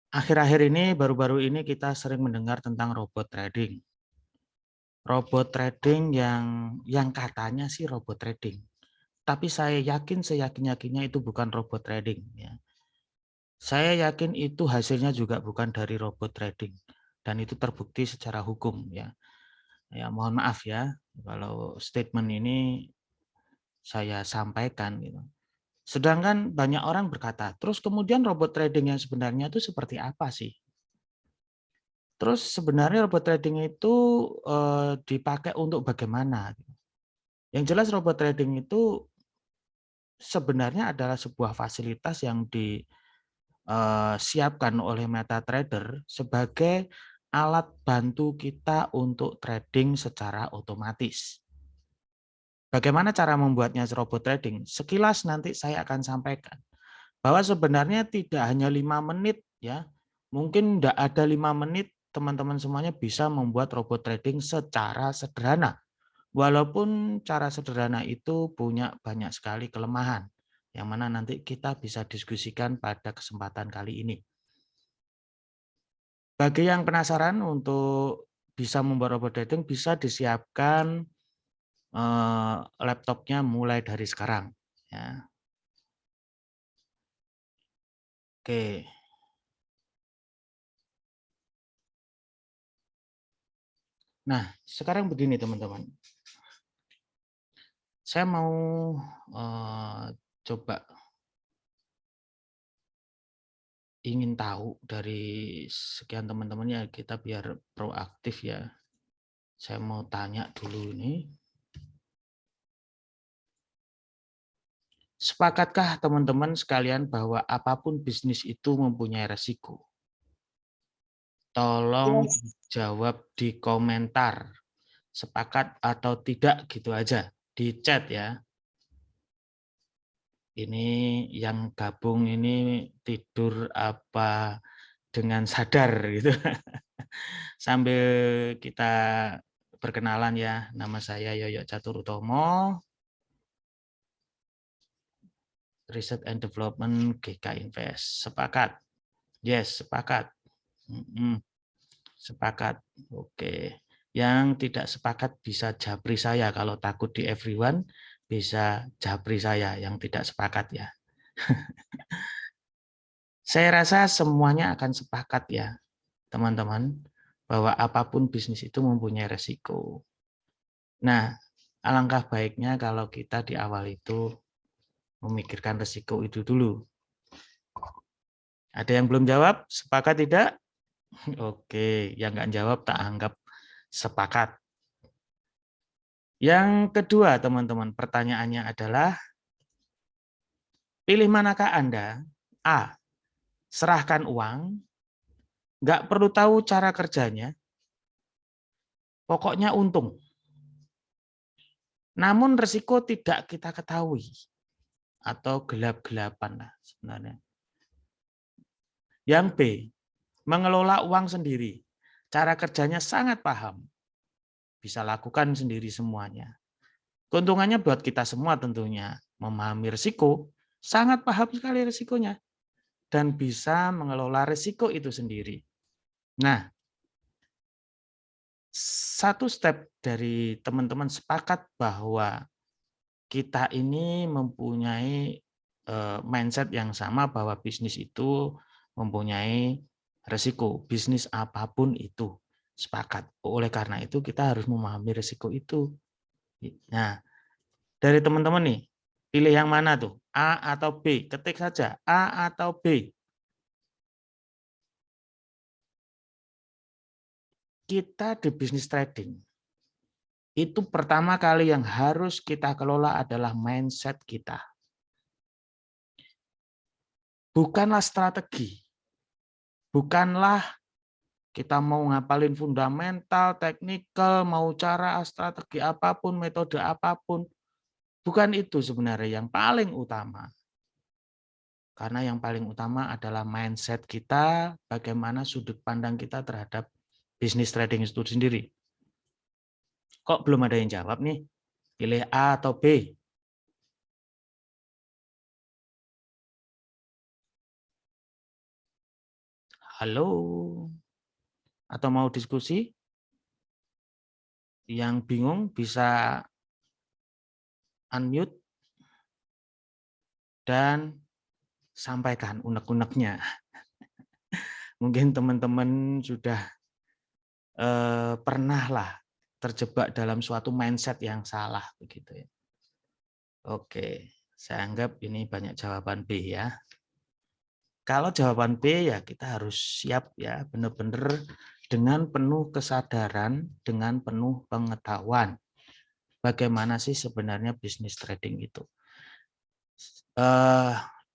Akhir-akhir ini, baru-baru ini kita sering mendengar tentang robot trading. Robot trading yang katanya sih robot trading. Tapi saya yakin seyakin-yakinnya itu bukan robot trading. Ya. Saya yakin itu hasilnya juga bukan dari robot trading. Dan itu terbukti secara hukum. Ya, ya mohon maaf ya kalau statement ini saya sampaikan. Gitu. Sedangkan banyak orang berkata, terus kemudian robot trading yang sebenarnya itu seperti apa sih? Terus sebenarnya robot trading itu dipakai untuk bagaimana? Yang jelas robot trading itu sebenarnya adalah sebuah fasilitas yang disiapkan oleh MetaTrader sebagai alat bantu kita untuk trading secara otomatis. Bagaimana cara membuatnya robot trading? Sekilas nanti saya akan sampaikan. Bahwa sebenarnya tidak hanya 5 menit ya. Mungkin tidak ada 5 menit teman-teman semuanya bisa membuat robot trading secara sederhana. Walaupun cara sederhana itu punya banyak sekali kelemahan yang mana nanti kita bisa diskusikan pada kesempatan kali ini. Bagi yang penasaran untuk bisa membuat robot trading bisa disiapkan laptopnya mulai dari sekarang ya. Oke. Nah, sekarang begini teman-teman. Saya mau coba ingin tahu dari sekian teman-temannya kita biar proaktif ya. Saya mau tanya dulu ini. Sepakatkah teman-teman sekalian bahwa apapun bisnis itu mempunyai resiko? Tolong Yes. jawab di komentar. Sepakat atau tidak gitu aja. Di chat ya. Ini yang gabung ini tidur apa dengan sadar gitu. Sambil kita perkenalan ya, nama saya Yoyo Catur Utomo, Research and Development GK Invest. Sepakat? Yes, sepakat. Sepakat. Oke. Yang tidak sepakat bisa japri saya. Kalau takut di everyone, bisa japri saya yang tidak sepakat ya. Saya rasa semuanya akan sepakat ya, teman-teman, bahwa apapun bisnis itu mempunyai resiko. Nah, alangkah baiknya kalau kita di awal itu memikirkan resiko itu dulu. Ada yang belum jawab? Sepakat tidak? Oke, yang nggak jawab tak anggap sepakat. Yang kedua, teman-teman, pertanyaannya adalah, pilih manakah Anda? A. Serahkan uang, nggak perlu tahu cara kerjanya, pokoknya untung. Namun resiko tidak kita ketahui atau gelap-gelapan lah sebenarnya. Yang B, mengelola uang sendiri. Cara kerjanya sangat paham. Bisa lakukan sendiri semuanya. Keuntungannya buat kita semua tentunya. Memahami risiko, sangat paham sekali risikonya. Dan bisa mengelola risiko itu sendiri. Nah, satu step dari teman-teman sepakat bahwa kita ini mempunyai mindset yang sama bahwa bisnis itu mempunyai resiko, bisnis apapun itu sepakat. Oleh karena itu kita harus memahami resiko itu. Nah, dari teman-teman nih, pilih yang mana tuh? A atau B? Ketik saja A atau B. Kita di bisnis trading, itu pertama kali yang harus kita kelola adalah mindset kita. Bukanlah strategi. Bukanlah kita mau ngapalin fundamental, teknikal, mau cara, strategi apapun, metode apapun. Bukan itu sebenarnya yang paling utama. Karena yang paling utama adalah mindset kita, bagaimana sudut pandang kita terhadap bisnis trading itu sendiri. Kok belum ada yang jawab nih? Pilih A atau B? Halo? Atau mau diskusi? Yang bingung bisa unmute dan sampaikan unek-uneknya. Mungkin teman-teman sudah pernah lah terjebak dalam suatu mindset yang salah begitu ya. Oke, saya anggap ini banyak jawaban B ya. Kalau jawaban B ya kita harus siap ya, benar-benar dengan penuh kesadaran, dengan penuh pengetahuan. Bagaimana sih sebenarnya bisnis trading itu? 2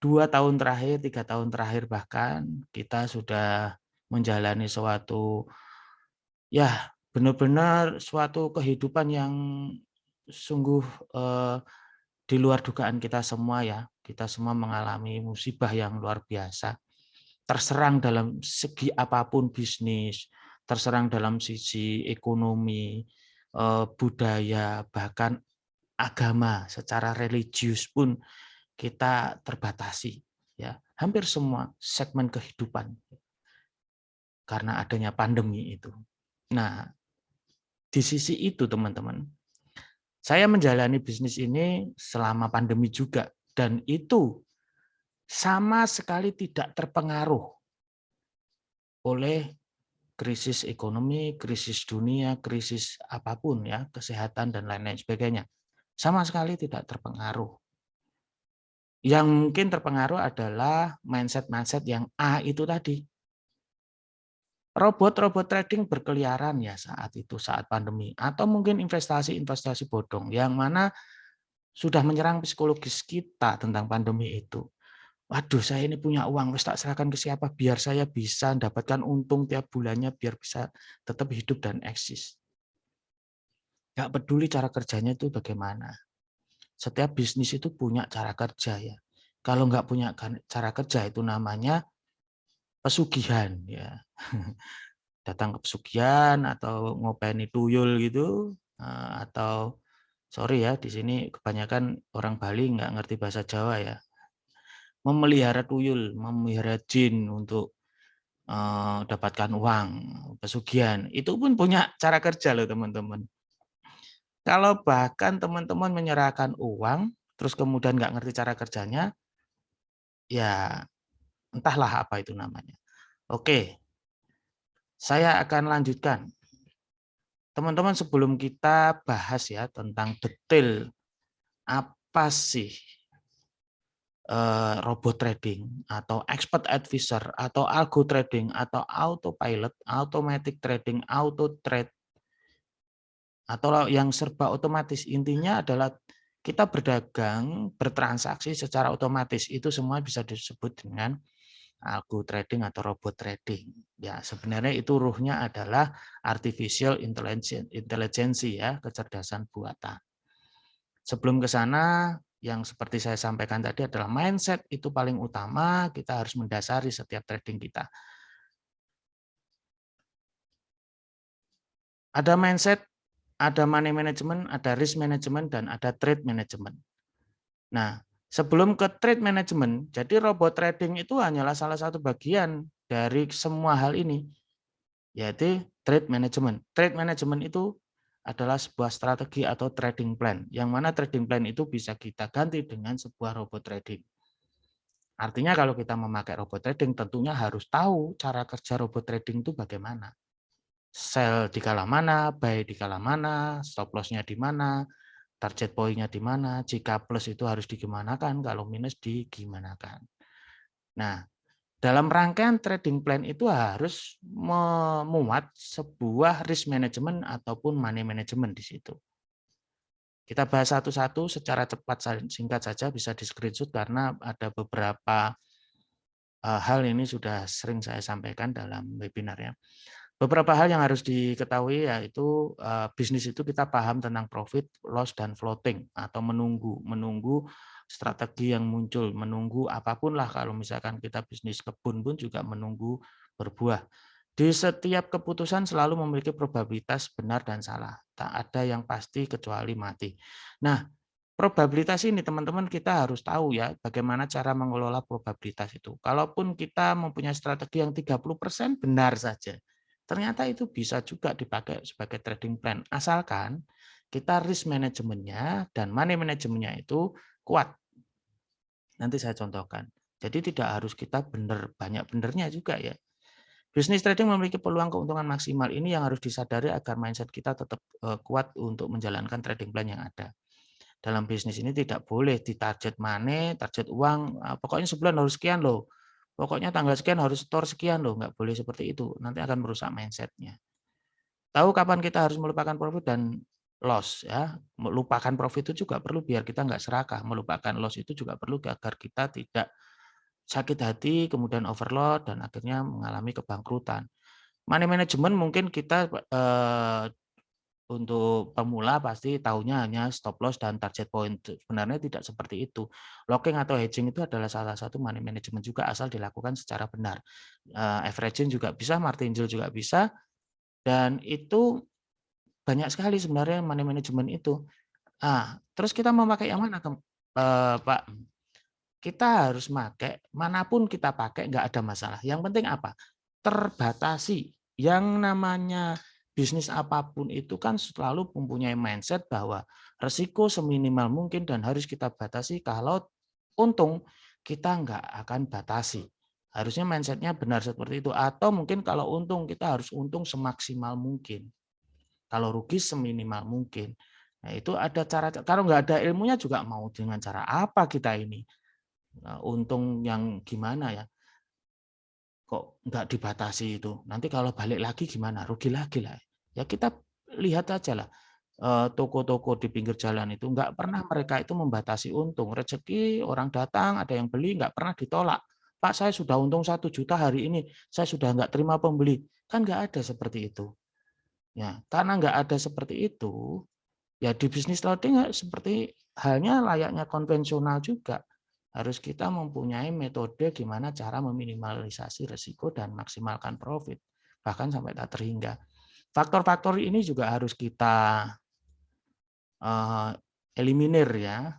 tahun terakhir, 3 tahun terakhir bahkan kita sudah menjalani suatu ya benar-benar suatu kehidupan yang sungguh di luar dugaan kita semua ya. Kita semua mengalami musibah yang luar biasa. Terserang dalam segi apapun bisnis, terserang dalam sisi ekonomi, budaya, bahkan agama, secara religius pun kita terbatasi ya. Hampir semua segmen kehidupan karena adanya pandemi itu. Nah, di sisi itu teman-teman, saya menjalani bisnis ini selama pandemi juga dan itu sama sekali tidak terpengaruh oleh krisis ekonomi, krisis dunia, krisis apapun ya, kesehatan dan lain-lain sebagainya. Sama sekali tidak terpengaruh. Yang mungkin terpengaruh adalah mindset-mindset yang A itu tadi. Robot-robot trading berkeliaran ya saat itu, saat pandemi. Atau mungkin investasi-investasi bodong yang mana sudah menyerang psikologis kita tentang pandemi itu. Waduh, saya ini punya uang, wis tak serahkan ke siapa biar saya bisa mendapatkan untung tiap bulannya, biar bisa tetap hidup dan eksis. Nggak peduli cara kerjanya itu bagaimana. Setiap bisnis itu punya cara kerja ya. Kalau nggak punya cara kerja itu namanya pesugihan ya. Datang ke pesugihan atau ngopeni tuyul gitu, atau sorry ya di sini kebanyakan orang Bali nggak ngerti bahasa Jawa ya. Memelihara tuyul, memelihara jin untuk dapatkan uang, pesugihan. Itu pun punya cara kerja loh teman-teman. Kalau bahkan teman-teman menyerahkan uang, terus kemudian nggak ngerti cara kerjanya, ya entahlah apa itu namanya. Oke, saya akan lanjutkan. Teman-teman sebelum kita bahas ya tentang detail apa sih robot trading atau expert advisor atau algo trading atau autopilot, automatic trading, auto trade atau yang serba otomatis. Intinya adalah kita berdagang, bertransaksi secara otomatis. Itu semua bisa disebut dengan algo trading atau robot trading. Ya, sebenarnya itu ruhnya adalah artificial intelligence ya, kecerdasan buatan. Sebelum ke sana, yang seperti saya sampaikan tadi adalah mindset itu paling utama, kita harus mendasari setiap trading kita. Ada mindset, ada money management, ada risk management, dan ada trade management. Nah, sebelum ke trade management, jadi robot trading itu hanyalah salah satu bagian dari semua hal ini, yaitu trade management. Trade management itu adalah sebuah strategi atau trading plan, yang mana trading plan itu bisa kita ganti dengan sebuah robot trading. Artinya kalau kita memakai robot trading, tentunya harus tahu cara kerja robot trading itu bagaimana. Sell di kala mana, buy di kala mana, stop loss-nya di mana, target point-nya di mana, jika plus itu harus digimanakan, kalau minus digimanakan. Nah, dalam rangkaian trading plan itu harus memuat sebuah risk management ataupun money management di situ. Kita bahas satu-satu secara cepat singkat saja, bisa di screenshot karena ada beberapa hal ini sudah sering saya sampaikan dalam webinarnya. Beberapa hal yang harus diketahui yaitu bisnis itu kita paham tentang profit, loss, dan floating atau menunggu strategi yang muncul, menunggu apapun lah kalau misalkan kita bisnis kebun pun juga menunggu berbuah. Di setiap keputusan selalu memiliki probabilitas benar dan salah. Tak ada yang pasti kecuali mati. Nah, Probabilitas ini teman-teman kita harus tahu ya bagaimana cara mengelola probabilitas itu. Kalaupun kita mempunyai strategi yang 30% benar saja, ternyata itu bisa juga dipakai sebagai trading plan. Asalkan kita risk manajemennya dan money manajemennya itu kuat. Nanti saya contohkan. Jadi tidak harus kita benar banyak benernya juga ya. Bisnis trading memiliki peluang keuntungan maksimal, ini yang harus disadari agar mindset kita tetap kuat untuk menjalankan trading plan yang ada. Dalam bisnis ini tidak boleh ditarget money, target uang, pokoknya sebulan harus sekian loh. Pokoknya tanggal sekian harus store sekian loh, nggak boleh seperti itu. Nanti akan merusak mindset-nya. Tahu kapan kita harus melupakan profit dan loss ya. Melupakan profit itu juga perlu biar kita nggak serakah. Melupakan loss itu juga perlu agar kita tidak sakit hati, kemudian overload dan akhirnya mengalami kebangkrutan. Money management mungkin kita untuk pemula pasti tahunya hanya stop loss dan target point. Sebenarnya tidak seperti itu. Locking atau hedging itu adalah salah satu money management juga asal dilakukan secara benar. Averaging juga bisa, martingale juga bisa, dan itu banyak sekali sebenarnya money management itu. Terus kita mau pakai yang mana, Pak? Kita harus pakai, manapun kita pakai nggak ada masalah. Yang penting apa? Terbatasi. Yang namanya bisnis apapun itu kan selalu mempunyai mindset bahwa resiko seminimal mungkin dan harus kita batasi. Kalau untung, kita nggak akan batasi. Harusnya mindsetnya benar seperti itu. Atau mungkin kalau untung, kita harus untung semaksimal mungkin. Kalau rugi seminimal mungkin. Nah, itu ada cara, kalau nggak ada ilmunya juga mau dengan cara apa kita ini. Nah, untung yang gimana ya? Kok nggak dibatasi itu? Nanti kalau balik lagi gimana? Rugi lagi lah. Ya kita lihat aja lah. Toko-toko di pinggir jalan itu nggak pernah mereka itu membatasi untung. Rezeki orang datang, ada yang beli, nggak pernah ditolak. Pak, saya sudah untung 1 juta hari ini, saya sudah nggak terima pembeli. Kan nggak ada seperti itu. Ya, karena nggak ada seperti itu, ya di bisnis clothing seperti halnya layaknya konvensional juga. Harus kita mempunyai metode gimana cara meminimalisasi risiko dan maksimalkan profit. Bahkan sampai tak terhingga. Faktor-faktor ini juga harus kita eliminir ya.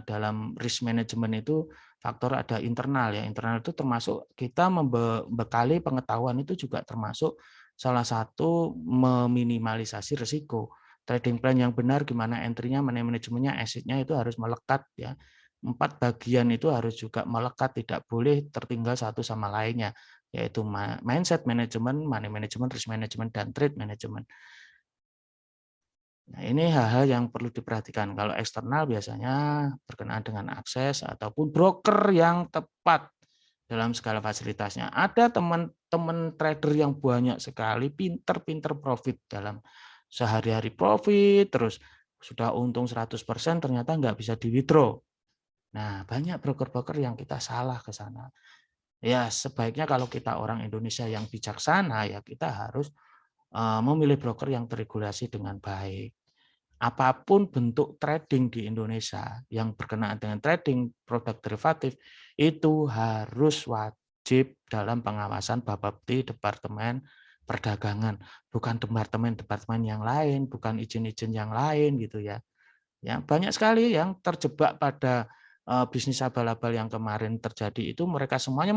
Dalam risk management itu faktor ada internal ya. Internal itu termasuk kita membekali pengetahuan itu juga termasuk salah satu meminimalisasi risiko. Trading plan yang benar gimana entry-nya, manajemennya, exit-nya itu harus melekat ya. 4 bagian itu harus juga melekat, tidak boleh tertinggal satu sama lainnya, yaitu mindset management, money management, risk management, dan trade management. Nah, ini hal-hal yang perlu diperhatikan. Kalau eksternal biasanya berkenaan dengan akses ataupun broker yang tepat dalam segala fasilitasnya. Ada teman-teman trader yang banyak sekali, pinter-pinter profit dalam sehari-hari profit, terus sudah untung 100% ternyata nggak bisa di-withdraw. Nah, banyak broker-broker yang kita salah ke sana. Ya, sebaiknya kalau kita orang Indonesia yang bijaksana, ya kita harus memilih broker yang terregulasi dengan baik. Apapun bentuk trading di Indonesia yang berkenaan dengan trading produk derivatif itu harus wajib dalam pengawasan Bapepti Departemen Perdagangan, bukan departemen yang lain, bukan izin-izin yang lain gitu ya. Ya, banyak sekali yang terjebak pada bisnis abal-abal yang kemarin terjadi itu mereka semuanya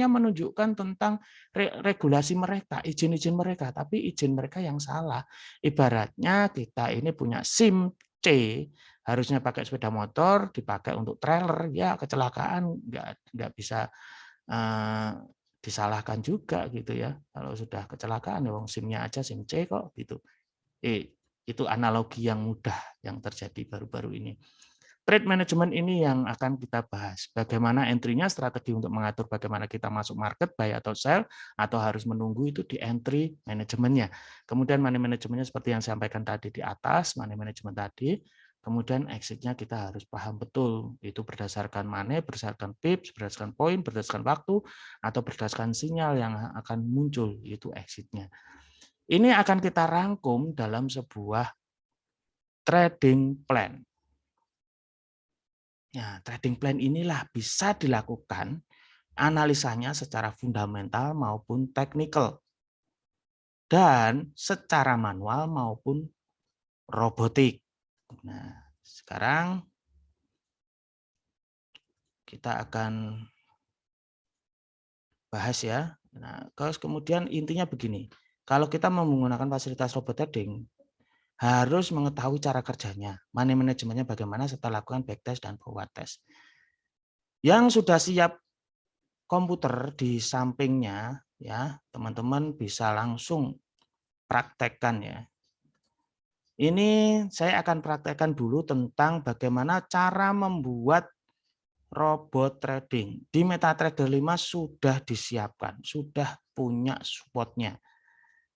menunjukkan tentang regulasi mereka, izin-izin mereka, tapi izin mereka yang salah. Ibaratnya kita ini punya SIM C, harusnya pakai sepeda motor, dipakai untuk trailer, ya kecelakaan nggak bisa disalahkan juga gitu ya. Kalau sudah kecelakaan, ya SIM-nya aja SIM C kok gitu. Itu analogi yang mudah yang terjadi baru-baru ini. Trade management ini yang akan kita bahas. Bagaimana entry-nya, strategi untuk mengatur bagaimana kita masuk market, buy atau sell, atau harus menunggu itu di entry manajemennya. Kemudian money manajemennya seperti yang saya sampaikan tadi di atas, money management tadi. Kemudian exit-nya kita harus paham betul. Itu berdasarkan money, berdasarkan pips, berdasarkan poin, berdasarkan waktu, atau berdasarkan sinyal yang akan muncul, itu exit-nya. Ini akan kita rangkum dalam sebuah trading plan. Nah, trading plan inilah bisa dilakukan analisanya secara fundamental maupun teknikal dan secara manual maupun robotik. Nah, sekarang kita akan bahas ya. Nah, terus kemudian intinya begini, kalau kita mau menggunakan fasilitas robot trading, harus mengetahui cara kerjanya, money manajemennya bagaimana setelah lakukan backtest dan forward test. Yang sudah siap komputer di sampingnya, ya teman-teman bisa langsung praktekkan ya. Ini saya akan praktekkan dulu tentang bagaimana cara membuat robot trading. Di MetaTrader 5 sudah disiapkan, sudah punya supportnya.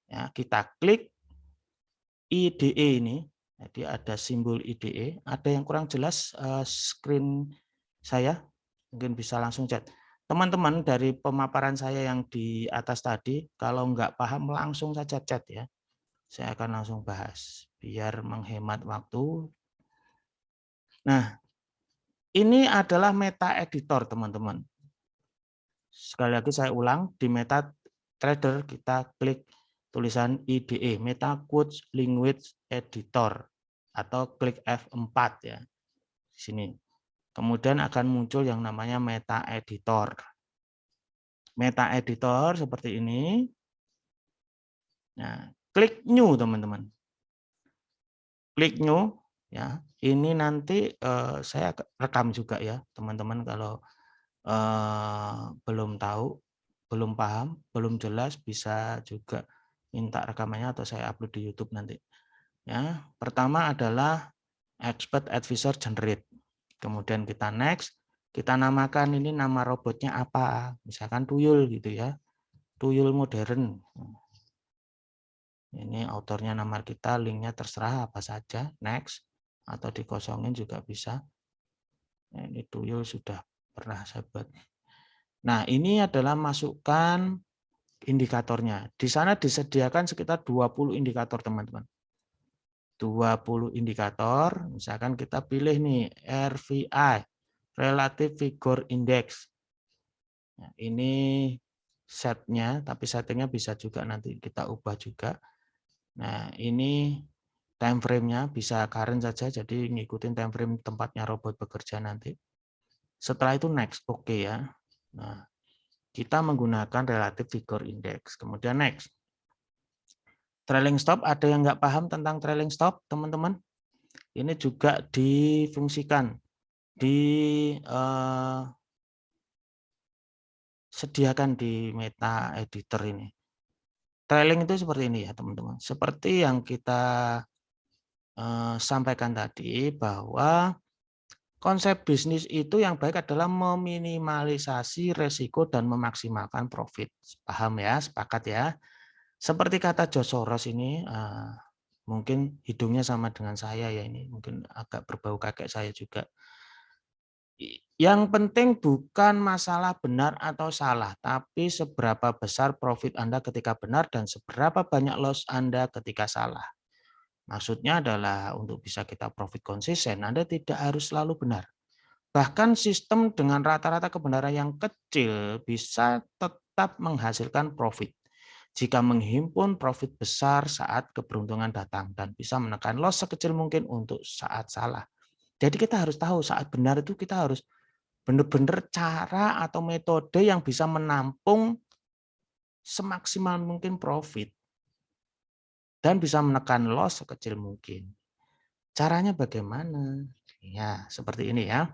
Ya, kita klik IDE ini, jadi ada simbol IDE. Ada yang kurang jelas screen saya, mungkin bisa langsung chat. Teman-teman dari pemaparan saya yang di atas tadi, kalau nggak paham langsung saja chat ya. Saya akan langsung bahas, biar menghemat waktu. Nah, ini adalah meta editor teman-teman. Sekali lagi saya ulang, di MetaTrader kita klik tulisan IDE, Meta Query Language Editor, atau klik F4 ya, di sini. Kemudian akan muncul yang namanya Meta Editor. Meta Editor seperti ini. Nah, klik New teman-teman. Klik New ya. Ini nanti saya rekam juga ya teman-teman kalau belum tahu, belum paham, belum jelas, bisa juga minta rekamannya atau saya upload di YouTube nanti. Ya, pertama adalah Expert Advisor Generate. Kemudian kita next, kita namakan ini nama robotnya apa, misalkan tuyul gitu ya, tuyul modern. Ini autornya nama kita, linknya terserah apa saja, next, atau dikosongin juga bisa. Ini tuyul sudah pernah saya buat. Nah, ini adalah masukkan indikatornya. Di sana disediakan sekitar 20 indikator, teman-teman. 20 indikator, misalkan kita pilih nih RVI, Relative Vigor Index. Nah, ini setnya, tapi settingnya bisa juga nanti kita ubah juga. Nah, ini time frame-nya bisa current saja, jadi ngikutin time frame tempatnya robot bekerja nanti. Setelah itu next, oke ya. Nah, kita menggunakan Relative Vigor Index. Kemudian next. Trailing stop, ada yang nggak paham tentang trailing stop, teman-teman? Ini juga difungsikan, disediakan di Meta Editor ini. Trailing itu seperti ini ya, teman-teman. Seperti yang kita sampaikan tadi, bahwa konsep bisnis itu yang baik adalah meminimalisasi resiko dan memaksimalkan profit. Paham ya? Sepakat ya? Seperti kata George Soros ini, mungkin hidungnya sama dengan saya ya, ini mungkin agak berbau kakek saya juga. Yang penting bukan masalah benar atau salah, tapi seberapa besar profit Anda ketika benar dan seberapa banyak loss Anda ketika salah. Maksudnya adalah untuk bisa kita profit konsisten, Anda tidak harus selalu benar. Bahkan sistem dengan rata-rata kebenaran yang kecil bisa tetap menghasilkan profit jika menghimpun profit besar saat keberuntungan datang dan bisa menekan loss sekecil mungkin untuk saat salah. Jadi kita harus tahu saat benar itu kita harus benar-benar cara atau metode yang bisa menampung semaksimal mungkin profit dan bisa menekan loss sekecil mungkin. Caranya bagaimana? Ya, seperti ini ya.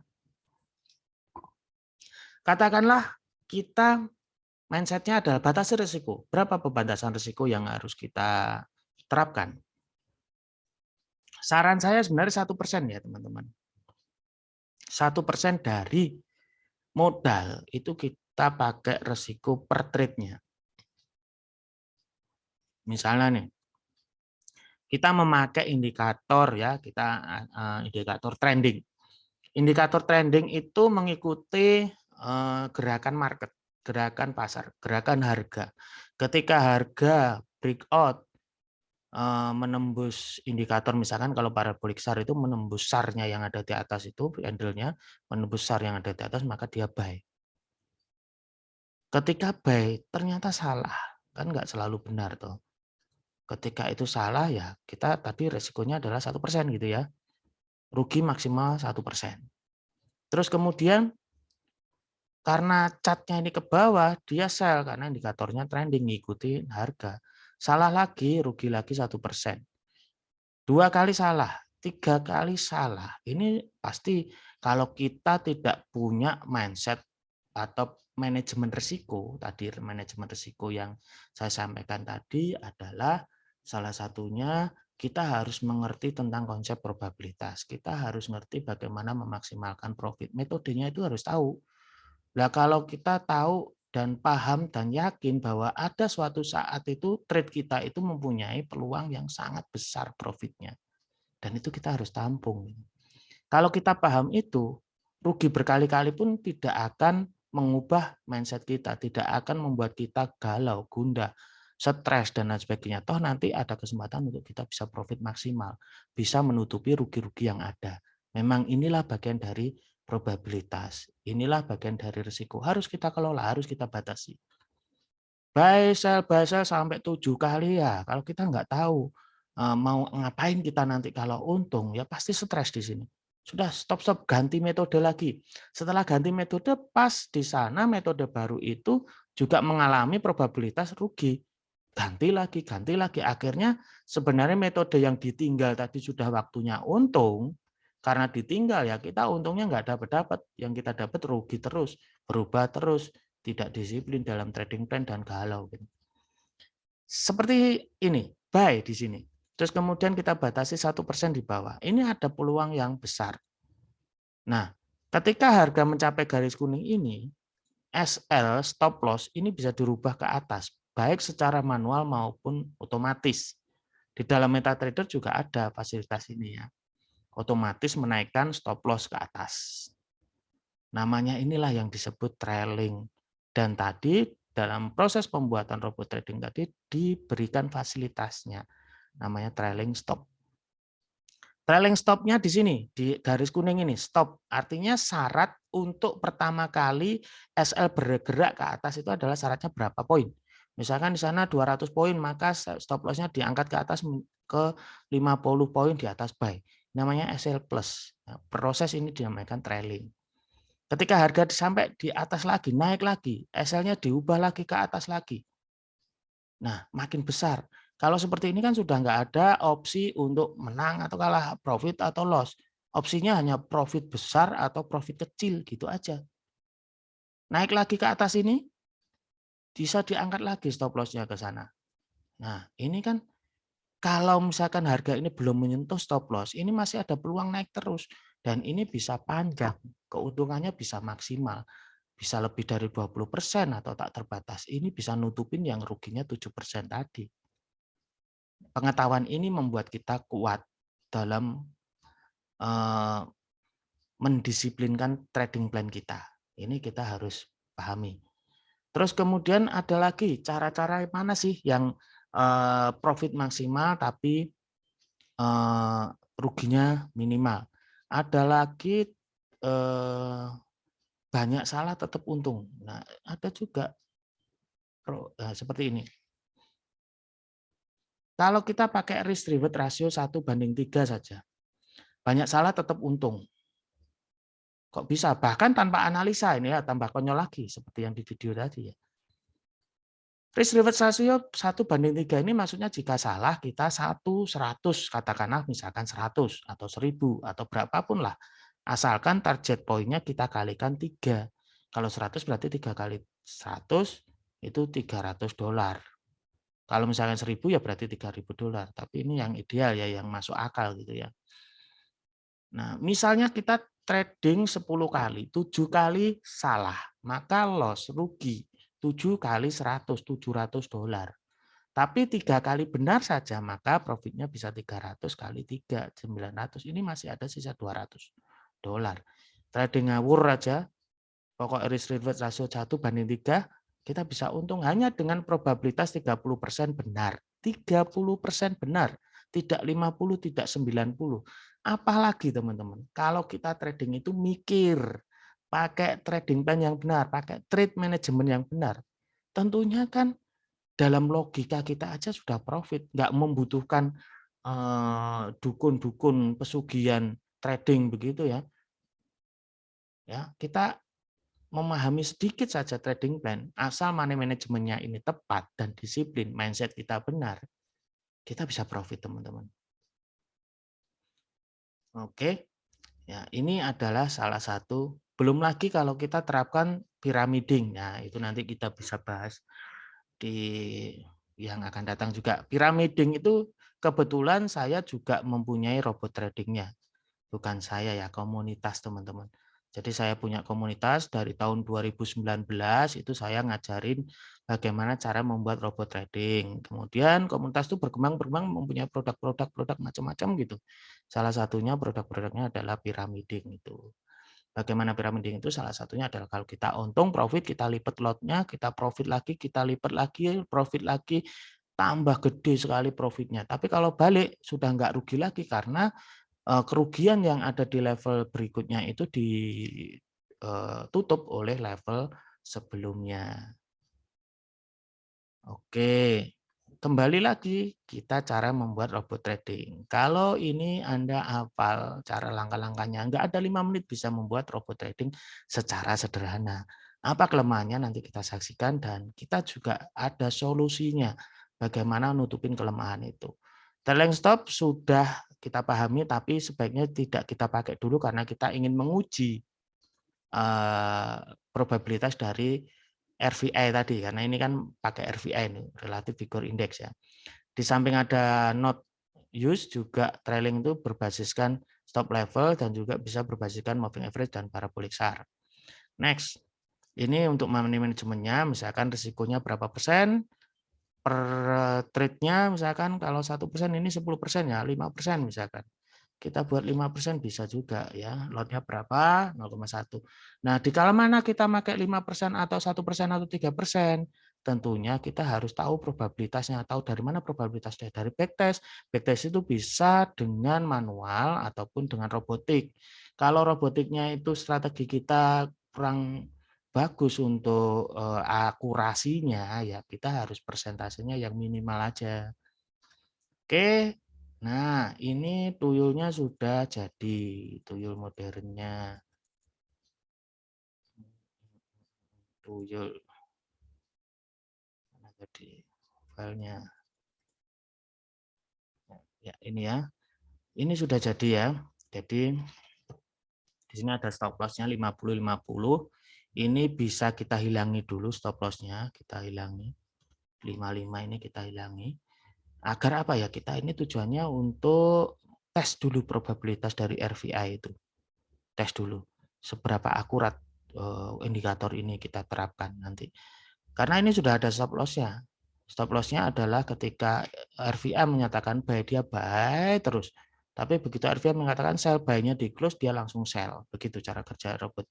Katakanlah kita mindsetnya adalah batasi risiko. Berapa pembatasan risiko yang harus kita terapkan? Saran saya sebenarnya 1% ya teman-teman. 1% dari modal itu kita pakai risiko per trade-nya. Misalnya nih, kita memakai indikator ya, kita indikator trending. Indikator trending itu mengikuti gerakan market, gerakan pasar, gerakan harga. Ketika harga breakout menembus indikator, misalkan kalau parabolic SAR itu menembus SAR-nya yang ada di atas itu, candle-nya menembus SAR yang ada di atas, maka dia buy. Ketika buy ternyata salah, kan nggak selalu benar tuh. Ketika itu salah ya kita tadi resikonya adalah 1% gitu ya. rugi maksimal 1%. Terus kemudian karena catnya ini ke bawah, dia sell karena indikatornya trending, ngikuti harga. Salah lagi, rugi lagi 1%. 2 kali salah, 3 kali salah. Ini pasti kalau kita tidak punya mindset atau manajemen risiko, tadi manajemen risiko yang saya sampaikan tadi adalah salah satunya kita harus mengerti tentang konsep probabilitas. Kita harus mengerti bagaimana memaksimalkan profit. Metodenya itu harus tahu. Nah, kalau kita tahu dan paham dan yakin bahwa ada suatu saat itu trade kita itu mempunyai peluang yang sangat besar profitnya. Dan itu kita harus tampung. Kalau kita paham itu, rugi berkali-kali pun tidak akan mengubah mindset kita, tidak akan membuat kita galau, gundah, stres, dan lain sebagainya. Toh nanti ada kesempatan untuk kita bisa profit maksimal, bisa menutupi rugi-rugi yang ada. Memang inilah bagian dari probabilitas. Inilah bagian dari risiko. Harus kita kelola, harus kita batasi. Buy sell sampai 7 kali ya. Kalau kita nggak tahu mau ngapain kita nanti kalau untung, ya pasti stres di sini. Sudah stop, ganti metode lagi. Setelah ganti metode, pas di sana metode baru itu juga mengalami probabilitas rugi. Ganti lagi, ganti lagi. Akhirnya sebenarnya metode yang ditinggal tadi sudah waktunya untung, karena ditinggal ya kita untungnya nggak dapat-dapat. Yang kita dapat rugi terus, berubah terus, tidak disiplin dalam trading plan dan galau. Seperti ini, buy di sini. Terus kemudian kita batasi 1% di bawah. Ini ada peluang yang besar. Nah, ketika harga mencapai garis kuning ini, SL, stop loss, ini bisa dirubah ke atas, baik secara manual maupun otomatis. Di dalam MetaTrader juga ada fasilitas ini ya. Otomatis menaikkan stop loss ke atas. Namanya inilah yang disebut trailing. Dan tadi dalam proses pembuatan robot trading tadi diberikan fasilitasnya. Namanya trailing stop. Trailing stop-nya di sini, di garis kuning ini, stop. Artinya syarat untuk pertama kali SL bergerak ke atas itu adalah syaratnya berapa poin. Misalkan di sana 200 poin, maka stop loss-nya diangkat ke atas ke 50 poin di atas buy. Namanya SL plus. Nah, proses ini dinamakan trailing. Ketika harga sampai di atas lagi, naik lagi, SL-nya diubah lagi ke atas lagi. Nah, makin besar. Kalau seperti ini kan sudah nggak ada opsi untuk menang atau kalah, profit atau loss. Opsinya hanya profit besar atau profit kecil, gitu aja. Naik lagi ke atas ini, bisa diangkat lagi stop loss-nya ke sana. Nah, ini kan kalau misalkan harga ini belum menyentuh stop loss, ini masih ada peluang naik terus. Dan ini bisa panjang, keuntungannya bisa maksimal. Bisa lebih dari 20% atau tak terbatas. Ini bisa nutupin yang ruginya 7% tadi. Pengetahuan ini membuat kita kuat dalam mendisiplinkan trading plan kita. Ini kita harus pahami. Terus kemudian ada lagi cara-cara mana sih yang profit maksimal tapi ruginya minimal. Ada lagi banyak salah tetap untung. Nah, ada juga seperti ini. Kalau kita pakai risk reward ratio 1:3 saja, banyak salah tetap untung. Kok bisa? Bahkan tanpa analisa ini ya, tambah konyol lagi seperti yang di video tadi ya. Risk reward ratio 1:3 ini maksudnya jika salah kita 100, katakanlah misalkan 100 atau 1000 atau berapapun lah. Asalkan target poinnya kita kalikan 3. Kalau 100 berarti 3 kali 100 itu $300. Kalau misalkan 1000 ya berarti $3.000. Tapi ini yang ideal ya, yang masuk akal gitu ya. Nah, misalnya kita trading 10 kali, 7 kali salah, maka loss, rugi 7 kali 100, $700. Tapi 3 kali benar saja, maka profitnya bisa 300 kali 3, 900. Ini masih ada sisa $200. Trading ngawur aja, pokok risk reward ratio 1:3, kita bisa untung hanya dengan probabilitas 30% benar. 30% benar, tidak 50, tidak 90. Apalagi teman-teman, kalau kita trading itu mikir, pakai trading plan yang benar, pakai trade management yang benar, tentunya kan dalam logika kita aja sudah profit, nggak membutuhkan dukun-dukun pesugihan trading begitu ya. Ya, kita memahami sedikit saja trading plan, asal money manajemennya ini tepat dan disiplin, mindset kita benar, kita bisa profit, teman-teman. Oke, ya ini adalah salah satu. Belum lagi kalau kita terapkan piramiding, nah itu nanti kita bisa bahas di yang akan datang juga. Piramiding itu kebetulan saya juga mempunyai robot tradingnya. Bukan saya ya, komunitas teman-teman. Jadi saya punya komunitas dari tahun 2019 itu saya ngajarin bagaimana cara membuat robot trading. Kemudian komunitas itu berkembang mempunyai produk macam-macam gitu. Salah satunya produk-produknya adalah piramiding itu. Bagaimana piramiding itu salah satunya adalah kalau kita untung profit kita lipat lotnya, kita profit lagi, kita lipat lagi, profit lagi, tambah gede sekali profitnya. Tapi kalau balik sudah nggak rugi lagi karena kerugian yang ada di level berikutnya itu ditutup oleh level sebelumnya. Oke, kembali lagi kita cara membuat robot trading. Kalau ini Anda hafal cara langkah-langkahnya, nggak ada 5 menit bisa membuat robot trading secara sederhana. Apa kelemahannya nanti kita saksikan dan kita juga ada solusinya bagaimana nutupin kelemahan itu. Trailing stop sudah kita pahami tapi sebaiknya tidak kita pakai dulu karena kita ingin menguji probabilitas dari RVI tadi, karena ini kan pakai RVI ini, Relative Vigor Index ya. Di samping ada not use juga trailing itu berbasiskan stop level dan juga bisa berbasiskan moving average dan parabolic SAR. Next, ini untuk money manajemennya, misalkan risikonya berapa persen, per trade-nya misalkan kalau 1% ini 10% ya, 5% misalkan. Kita buat 5% bisa juga ya, lotnya berapa? 0,1. Nah, di kala mana kita pakai 5% atau 1% atau 3%? Tentunya kita harus tahu probabilitasnya, tahu dari mana probabilitasnya, dari backtest. Backtest itu bisa dengan manual ataupun dengan robotik. Kalau robotiknya itu strategi kita kurang bagus untuk akurasinya, ya kita harus persentasenya yang minimal aja. Oke. Nah, ini tuyulnya sudah jadi, tuyul modernnya. Tuyul mana tadi filenya? Ya, ini ya. Ini sudah jadi ya. Jadi di sini ada stop loss-nya 50-50. Ini bisa kita hilangi dulu stop loss-nya, kita hilangi. 55 ini kita hilangi. Agar apa ya? Kita ini tujuannya untuk tes dulu probabilitas dari RVI itu. Tes dulu seberapa akurat indikator ini kita terapkan nanti. Karena ini sudah ada stop loss-nya. Stop loss-nya adalah ketika RVM menyatakan buy, dia buy terus. Tapi begitu RVM mengatakan sell, buy-nya di close, dia langsung sell. Begitu cara kerja robot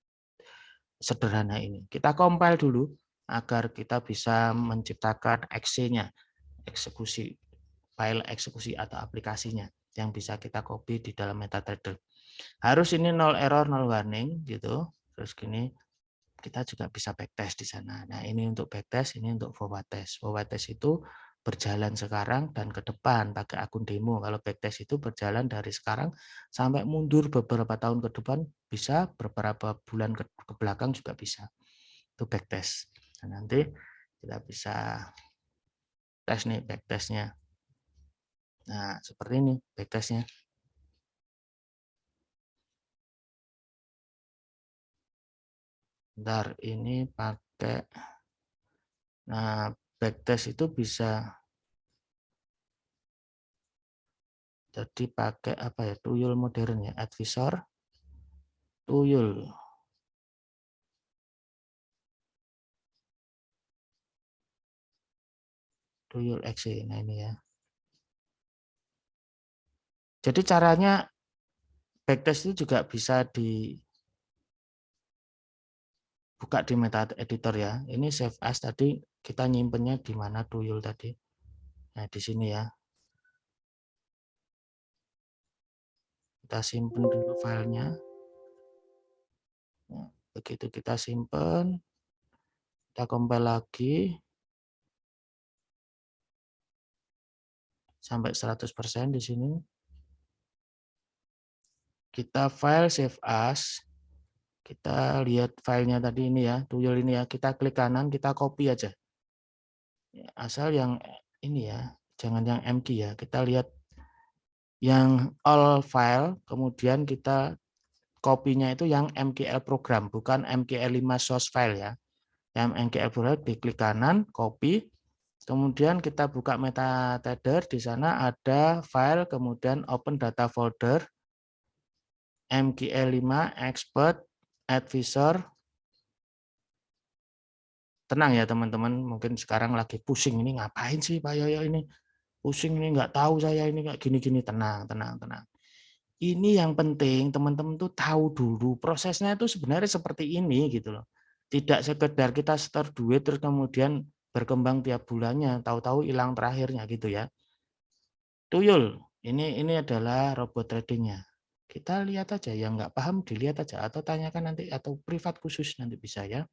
sederhana ini. Kita compile dulu agar kita bisa menciptakan exe-nya, eksekusi, file eksekusi atau aplikasinya yang bisa kita copy di dalam MetaTrader. Harus ini nol error, nol warning gitu. Terus gini, kita juga bisa backtest di sana. Nah, ini untuk backtest, ini untuk forward test. Forward test itu berjalan sekarang dan ke depan pakai akun demo. Kalau backtest itu berjalan dari sekarang sampai mundur beberapa tahun ke depan, bisa beberapa bulan ke belakang juga bisa. Itu backtest. Nah, nanti kita bisa tes nih backtestnya. Nah, seperti ini backtestnya. Bentar, ini pakai. Nah, backtest itu bisa jadi pakai apa ya? Tuyul modern ya, advisor, tuyul. Tuyul exe. Nah, ini ya. Jadi caranya backtest itu juga bisa dibuka di meta editor ya. Ini save as tadi kita nyimpennya di mana tuyul tadi. Nah, di sini ya. Kita simpen dulu filenya. Nah, begitu kita simpen, kita compile lagi sampai 100% di sini. Kita file save as. Kita lihat filenya tadi ini ya, tuyul ini ya. Kita klik kanan, kita copy aja. Asal yang ini ya, jangan yang MG ya. Kita lihat yang all file, kemudian kita kopinya itu yang MKL program, bukan MKL5 source file ya. Yang MKL program diklik kanan, copy, kemudian kita buka metadata, di sana ada file, kemudian open data folder, MKL5 expert advisor. Tenang ya teman-teman, mungkin sekarang lagi pusing, ini ngapain sih Pak Yoyo ini? Pusing ini, nggak tahu saya ini kayak gini-gini. Tenang, tenang, tenang. Ini yang penting teman-teman tuh tahu dulu prosesnya itu sebenarnya seperti ini gitu loh. Tidak sekedar kita store duit terus kemudian berkembang tiap bulannya, tahu-tahu hilang terakhirnya gitu ya. Tuyul, ini adalah robot tradingnya. Kita lihat aja, yang nggak paham dilihat aja atau tanyakan nanti atau privat khusus nanti bisa ya.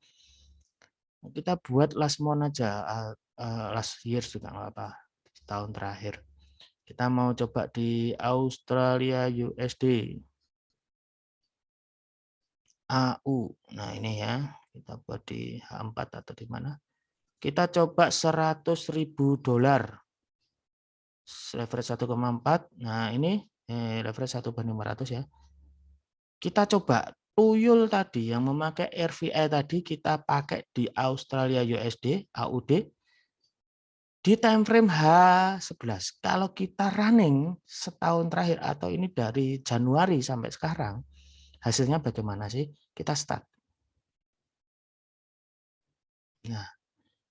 Kita buat last month aja, last year juga nggak apa, tahun terakhir. Kita mau coba di Australia USD. AU. Nah, ini ya. Kita buat di H4 atau di mana. Kita coba $100.000. Leverage 1,4. Nah, ini leverage 1/500 ya. Kita coba tuyul tadi yang memakai RVI tadi kita pakai di Australia USD, AUD di time frame H11. Kalau kita running setahun terakhir atau ini dari Januari sampai sekarang, hasilnya bagaimana sih? Kita start. Nah,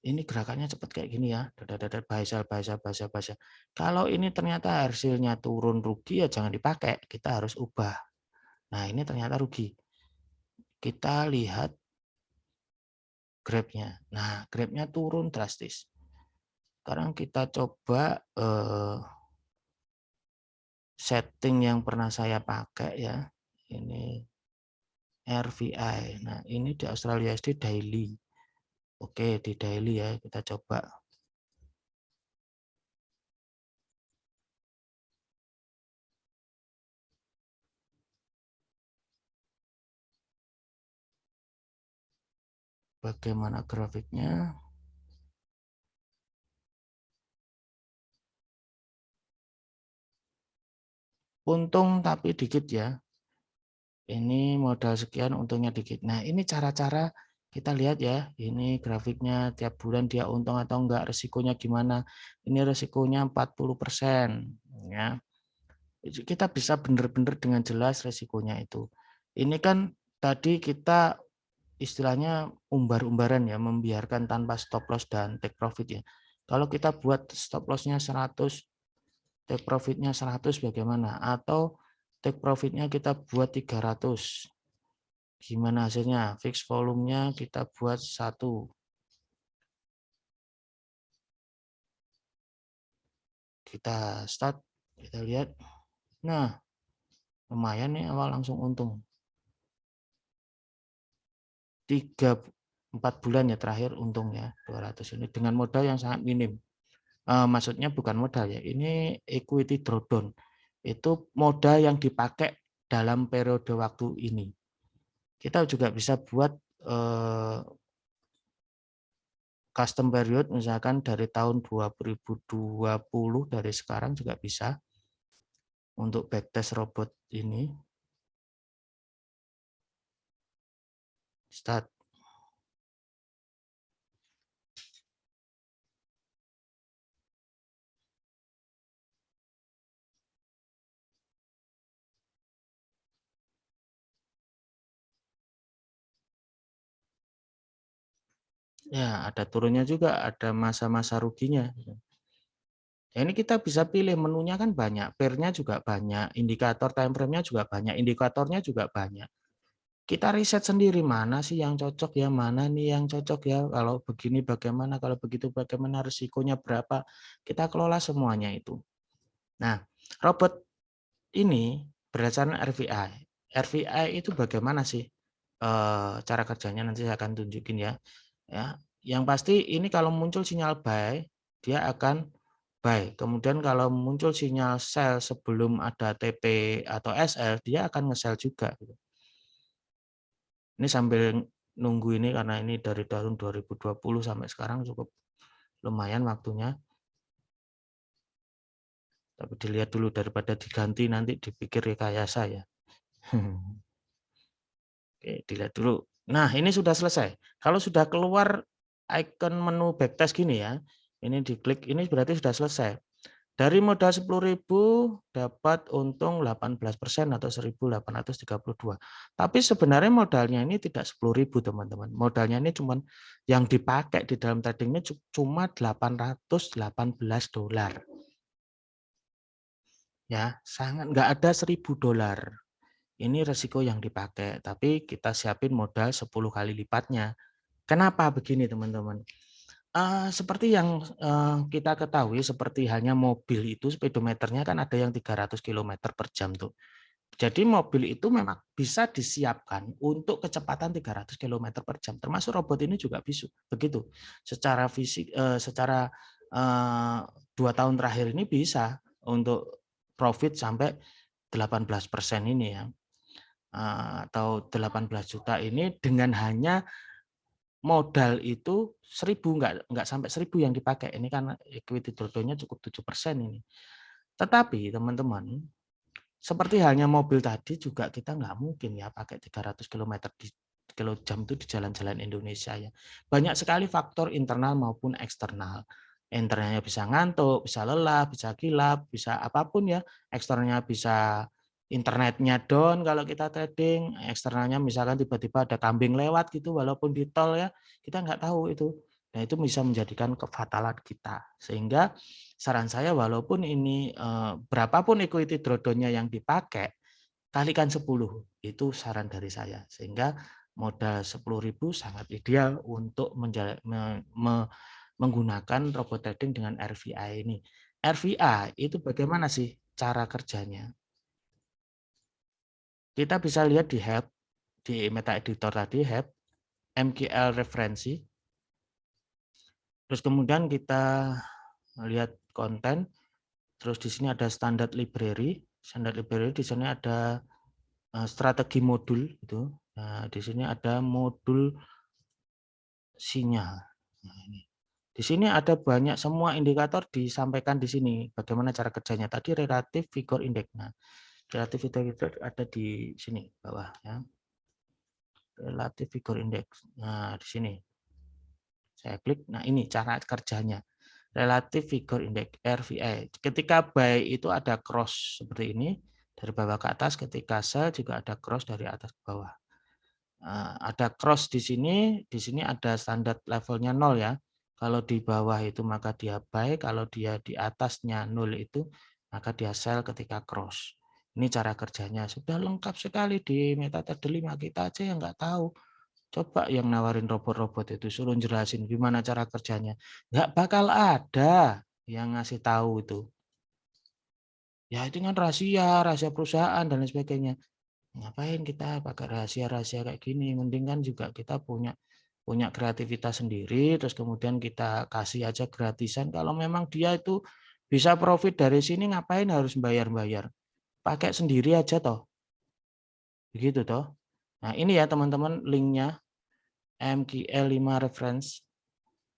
ini gerakannya cepat kayak gini ya. Dadadat buy sell, buy sell, buy sell, buy sell. Kalau ini ternyata hasilnya turun rugi ya jangan dipakai. Kita harus ubah. Nah, ini ternyata rugi. Kita lihat grabnya. Nah, grabnya turun drastis. Sekarang kita coba setting yang pernah saya pakai ya. Ini RVI. Nah, ini di Australia USD daily. Oke, di daily ya. Kita coba. Bagaimana grafiknya? Untung tapi dikit ya. Ini modal sekian, untungnya dikit. Nah, ini cara-cara kita lihat ya. Ini grafiknya tiap bulan dia untung atau enggak, resikonya gimana. Ini resikonya 40% ya. Kita bisa benar-benar dengan jelas resikonya itu. Ini kan tadi kita istilahnya umbar-umbaran ya, membiarkan tanpa stop loss dan take profit ya. Kalau kita buat stop loss-nya 100, take profit-nya 100 bagaimana? Atau take profit-nya kita buat 300. Gimana hasilnya? Fix volumenya kita buat 1. Kita start, kita lihat. Nah, lumayan nih awal langsung untung. 3-4 bulan ya terakhir untungnya 200 ini dengan modal yang sangat minim. Maksudnya bukan modal ya, ini equity drawdown. Itu modal yang dipakai dalam periode waktu ini. Kita juga bisa buat custom period misalkan dari tahun 2020 dari sekarang juga bisa untuk backtest robot ini. Start. Ya, ada turunnya juga, ada masa-masa ruginya. Ya, ini kita bisa pilih menunya kan banyak, pair-nya juga banyak, indikator time frame-nya juga banyak, indikatornya juga banyak. Kita riset sendiri mana sih yang cocok ya, mana nih yang cocok ya, kalau begini bagaimana, kalau begitu bagaimana, risikonya berapa, kita kelola semuanya itu. Nah, robot ini berdasarkan RVI. RVI itu bagaimana sih cara kerjanya, nanti saya akan tunjukin ya. Ya, yang pasti ini kalau muncul sinyal buy, dia akan buy. Kemudian kalau muncul sinyal sell sebelum ada TP atau SL, dia akan nge-sell juga gitu. Ini sambil nunggu ini karena ini dari tahun 2020 sampai sekarang cukup lumayan waktunya. Tapi dilihat dulu daripada diganti nanti dipikir rekayasa ya. Oke, dilihat dulu. Nah, ini sudah selesai. Kalau sudah keluar icon menu backtest gini ya, ini diklik, ini berarti sudah selesai. Dari modal 10.000 dapat untung 18% atau 1.832. Tapi sebenarnya modalnya ini tidak 10.000 teman-teman. Modalnya ini cuma yang dipakai di dalam trading ini cuma $818. Ya, sangat nggak ada $1.000. Ini resiko yang dipakai, tapi kita siapin modal 10 kali lipatnya. Kenapa begini teman-teman? Seperti yang kita ketahui, seperti halnya mobil itu speedometernya kan ada yang 300 km per jam tuh. Jadi mobil itu memang bisa disiapkan untuk kecepatan 300 km per jam. Termasuk robot ini juga bisa begitu. Secara fisik, secara 2 tahun terakhir ini bisa untuk profit sampai 18% ini ya. Atau 18 juta ini dengan hanya modal itu 1.000, nggak sampai 1.000 yang dipakai. Ini kan equity drawdown-nya cukup 7% ini. Tetapi teman-teman, seperti halnya mobil tadi juga kita nggak mungkin ya pakai 300 km di kilo jam itu di jalan-jalan Indonesia ya. Banyak sekali faktor internal maupun eksternal. Internalnya bisa ngantuk, bisa lelah, bisa kilap, bisa apapun ya. Eksternalnya bisa internetnya down kalau kita trading, eksternalnya misalkan tiba-tiba ada kambing lewat gitu walaupun di tol ya, kita nggak tahu itu. Nah, itu bisa menjadikan kefatalan kita. Sehingga saran saya walaupun ini berapapun equity drawdown-nya yang dipakai, kalikan 10, itu saran dari saya. Sehingga modal 10.000 sangat ideal untuk menggunakan robot trading dengan RVI ini. RVI itu bagaimana sih cara kerjanya? Kita bisa lihat di help, di meta editor tadi, help, MQL referensi. Terus kemudian kita lihat konten, terus di sini ada standard library. Standard library di sini ada strategi modul itu. Nah, di sini ada modul sinyal. Nah, ini. Di sini ada banyak semua indikator disampaikan di sini. Bagaimana cara kerjanya tadi relatif figure index. Nah, relatif figure index ada di sini bawah ya. Relatif figure index. Nah, di sini. Saya klik. Nah, ini cara kerjanya. Relative Figure Index RVI. Ketika buy itu ada cross seperti ini dari bawah ke atas, ketika sell juga ada cross dari atas ke bawah. Ada cross di sini ada standar levelnya 0 ya. Kalau di bawah itu maka dia buy, kalau dia di atasnya 0 itu maka dia sell ketika cross. Ini cara kerjanya sudah lengkap sekali di MetaTrader 5, kita aja yang nggak tahu. Coba yang nawarin robot-robot itu suruh jelasin gimana cara kerjanya. Nggak bakal ada yang ngasih tahu itu. Ya itu kan rahasia, rahasia perusahaan dan lain sebagainya. Ngapain kita pakai rahasia-rahasia kayak gini? Mending kan juga kita punya kreativitas sendiri, terus kemudian kita kasih aja gratisan. Kalau memang dia itu bisa profit dari sini, ngapain harus bayar-bayar? Pakai sendiri aja toh. Begitu toh. Nah ini ya teman-teman linknya. MQL5 reference,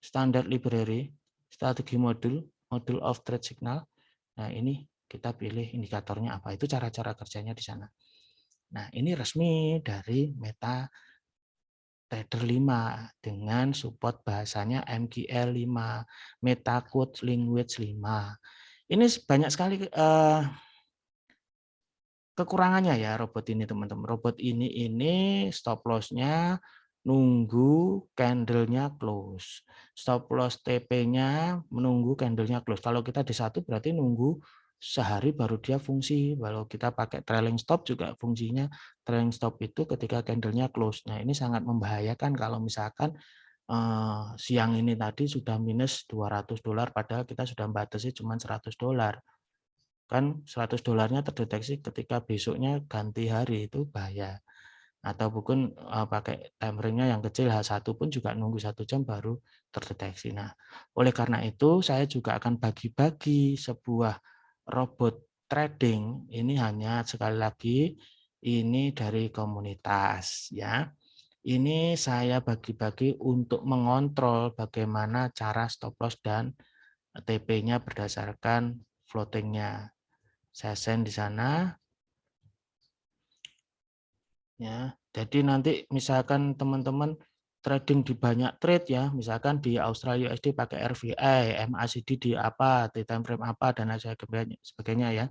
standard library, strategi modul, modul of trade signal. Nah ini kita pilih indikatornya apa, itu cara-cara kerjanya di sana. Nah ini resmi dari MetaTrader 5 dengan support bahasanya MQL5, MetaQuote Language 5. Ini banyak sekali kekurangannya ya robot ini teman-teman. Robot ini stop loss-nya nunggu candle-nya close. Stop loss TP-nya menunggu candle-nya close. Kalau kita di satu berarti nunggu sehari baru dia fungsi. Kalau kita pakai trailing stop juga fungsinya trailing stop itu ketika candle-nya close. Nah, ini sangat membahayakan kalau misalkan siang ini tadi sudah minus $200 padahal kita sudah batasi cuma $100. Kan $100-nya terdeteksi ketika besoknya ganti hari, itu bahaya. atau mungkin pakai time frame-nya yang kecil H1 pun juga nunggu 1 jam baru terdeteksi. Nah, oleh karena itu saya juga akan bagi-bagi sebuah robot trading ini hanya sekali lagi ini dari komunitas ya. Ini saya bagi-bagi untuk mengontrol bagaimana cara stop loss dan TP-nya berdasarkan floating-nya. Saya send di sana. Ya, jadi nanti misalkan teman-teman trading di banyak trade ya, misalkan di Australia USD pakai RVI, MACD di apa, di time frame apa dan lain sebagainya ya.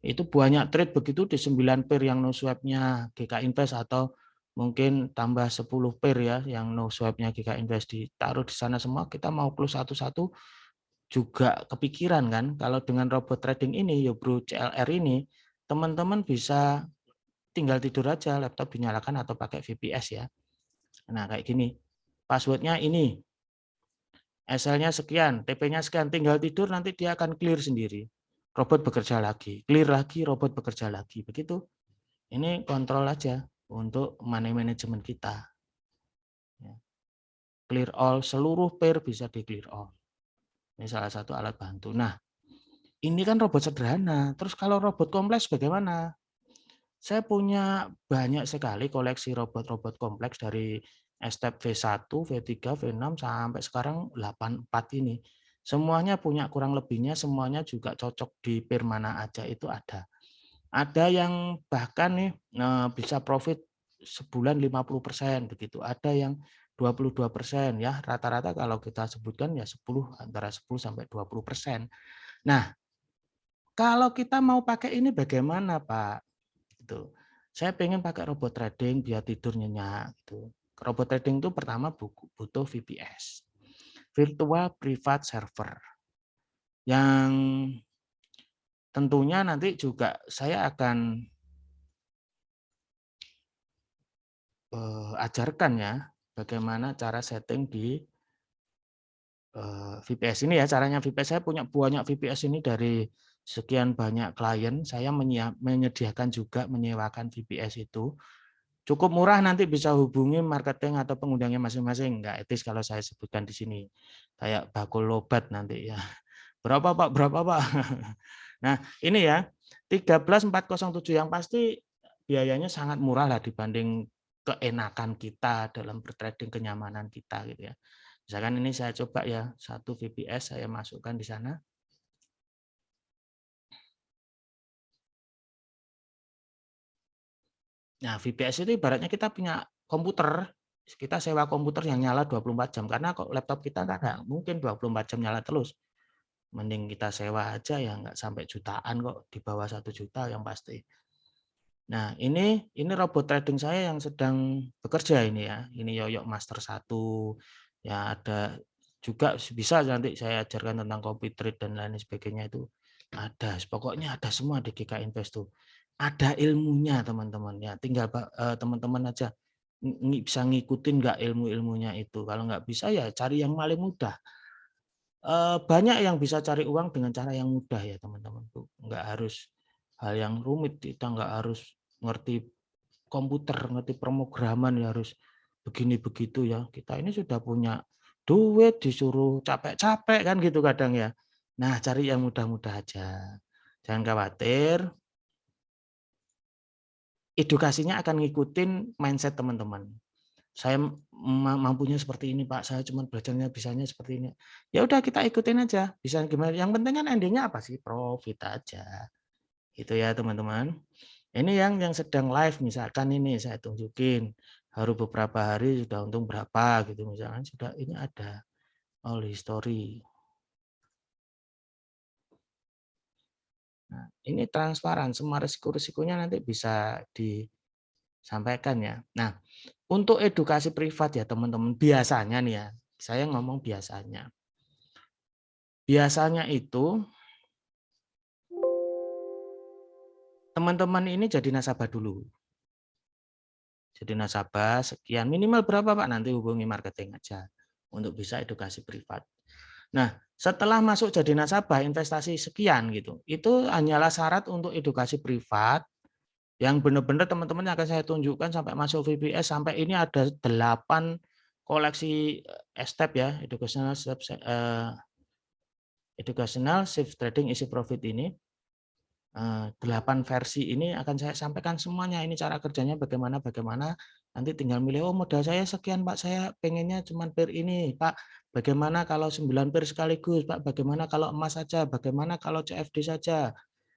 Itu banyak trade begitu di 9 pair yang no swap-nya GK Invest atau mungkin tambah 10 pair ya yang no swap-nya GK Invest ditaruh di sana semua, kita mau close satu-satu juga kepikiran kan kalau dengan robot trading ini ya Bro CLR ini teman-teman bisa tinggal tidur aja, laptop dinyalakan atau pakai VPS ya. Nah, kayak gini. Passwordnya ini. SL-nya sekian, TP-nya sekian, tinggal tidur nanti dia akan clear sendiri. Robot bekerja lagi, clear lagi, robot bekerja lagi. Begitu. Ini kontrol aja untuk money management kita. Ya. Clear all, seluruh pair bisa di clear all. Ini salah satu alat bantu. Nah, ini kan robot sederhana. Terus kalau robot kompleks bagaimana? Saya punya banyak sekali koleksi robot-robot kompleks dari step V1, V3, V6 sampai sekarang 84 ini. Semuanya punya kurang lebihnya, semuanya juga cocok di pair mana aja itu ada. Ada yang bahkan nih bisa profit sebulan 50% begitu. Ada yang 22% ya. Rata-rata kalau kita sebutkan ya 10 antara 10 sampai 20%. Nah, kalau kita mau pakai ini bagaimana, Pak? Gitu. Saya pengen pakai robot trading biar tidur nyenyak gitu. Robot trading itu pertama butuh VPS, virtual private server, yang tentunya nanti juga saya akan ajarkan ya bagaimana cara setting di VPS ini ya. Caranya VPS, saya punya banyak VPS ini dari sekian banyak klien. Saya menyediakan juga menyewakan VPS itu. Cukup murah, nanti bisa hubungi marketing atau pengundangnya masing-masing. Nggak etis kalau saya sebutkan di sini. Kayak bakul lobat nanti ya. Berapa Pak? Berapa Pak? Nah ini ya 13407 yang pasti biayanya sangat murah lah dibanding keenakan kita dalam bertrading, kenyamanan kita gitu ya. Misalkan ini saya coba ya, satu VPS saya masukkan di sana. Nah, VPS itu ibaratnya kita punya komputer, kita sewa komputer yang nyala 24 jam, karena kok laptop kita nggak mungkin 24 jam nyala terus. Mending kita sewa aja ya, nggak sampai jutaan kok, di bawah 1 juta yang pasti. Nah, ini robot trading saya yang sedang bekerja ini ya. Ini Yoyok Master 1. Ya, ada juga bisa nanti saya ajarkan tentang copy trade dan lain sebagainya itu ada. Pokoknya ada semua di GK Invest tuh. Ada ilmunya teman-teman ya. Tinggal teman-teman aja bisa ngikutin nggak ilmu-ilmunya itu. Kalau nggak bisa ya cari yang paling mudah. Banyak yang bisa cari uang dengan cara yang mudah ya teman-teman tuh. Nggak harus hal yang rumit, kita nggak harus ngerti komputer, ngerti pemrograman ya harus begini begitu ya. Kita ini sudah punya duit, disuruh capek-capek kan gitu kadang ya. Nah, cari yang mudah-mudah aja. Jangan khawatir, edukasinya akan ngikutin mindset teman-teman. Saya mampunya seperti ini Pak, saya cuma belajarnya bisanya seperti ini. Ya udah kita ikutin aja, bisa gimana. Yang penting kan endingnya apa sih? Profit aja. Itu ya teman-teman. Ini yang sedang live misalkan ini saya tunjukin. Baru beberapa hari sudah untung berapa gitu misalkan, sudah ini ada all history. Nah, ini transparan, semua risiko-risikonya nanti bisa disampaikan ya. Nah, untuk edukasi privat ya teman-teman, biasanya nih ya, saya ngomong biasanya. Biasanya itu teman-teman ini jadi nasabah dulu. Jadi nasabah sekian, minimal berapa Pak? Nanti hubungi marketing aja untuk bisa edukasi privat. Nah, setelah masuk jadi nasabah investasi sekian gitu, itu hanyalah syarat untuk edukasi privat Yang benar-benar teman-teman akan saya tunjukkan sampai masuk VPS, sampai ini ada 8 koleksi step ya, educational safe trading easy profit ini. 8 versi ini akan saya sampaikan semuanya. Ini cara kerjanya bagaimana, nanti tinggal milih, oh modal saya sekian Pak, saya pengennya cuma pair ini Pak, bagaimana kalau 9 pair sekaligus Pak, bagaimana kalau emas saja, bagaimana kalau CFD saja,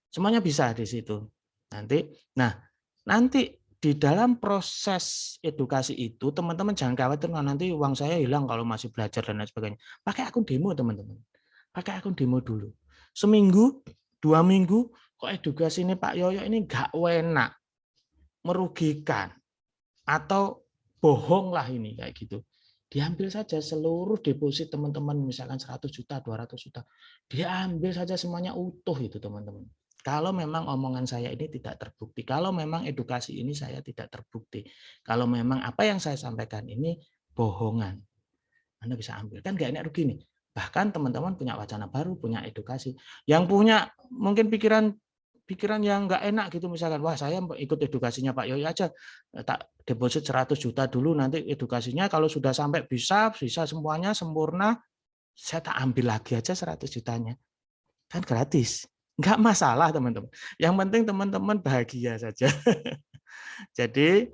semuanya bisa di situ. Nanti di dalam proses edukasi itu teman-teman jangan khawatir nanti uang saya hilang kalau masih belajar dan lain sebagainya. Pakai akun demo teman-teman, pakai akun demo dulu. Seminggu, 2 minggu, kok edukasi ini Pak Yoyo ini nggak enak, merugikan, atau bohong lah ini kayak gitu. Diambil saja seluruh deposit teman-teman, misalkan 100 juta, 200 juta. Diambil saja semuanya utuh itu teman-teman. Kalau memang omongan saya ini tidak terbukti, kalau memang edukasi ini saya tidak terbukti, kalau memang apa yang saya sampaikan ini bohongan, Anda bisa ambil. Kan nggak enak rugi nih. Bahkan teman-teman punya wacana baru, punya edukasi. Yang punya mungkin pikiran yang nggak enak gitu, misalkan, wah saya ikut edukasinya Pak Yoyo aja, tak deposit 100 juta dulu, nanti edukasinya kalau sudah sampai bisa semuanya sempurna, saya tak ambil lagi aja 100 jutanya. Kan gratis. Nggak masalah teman-teman. Yang penting teman-teman bahagia saja. Jadi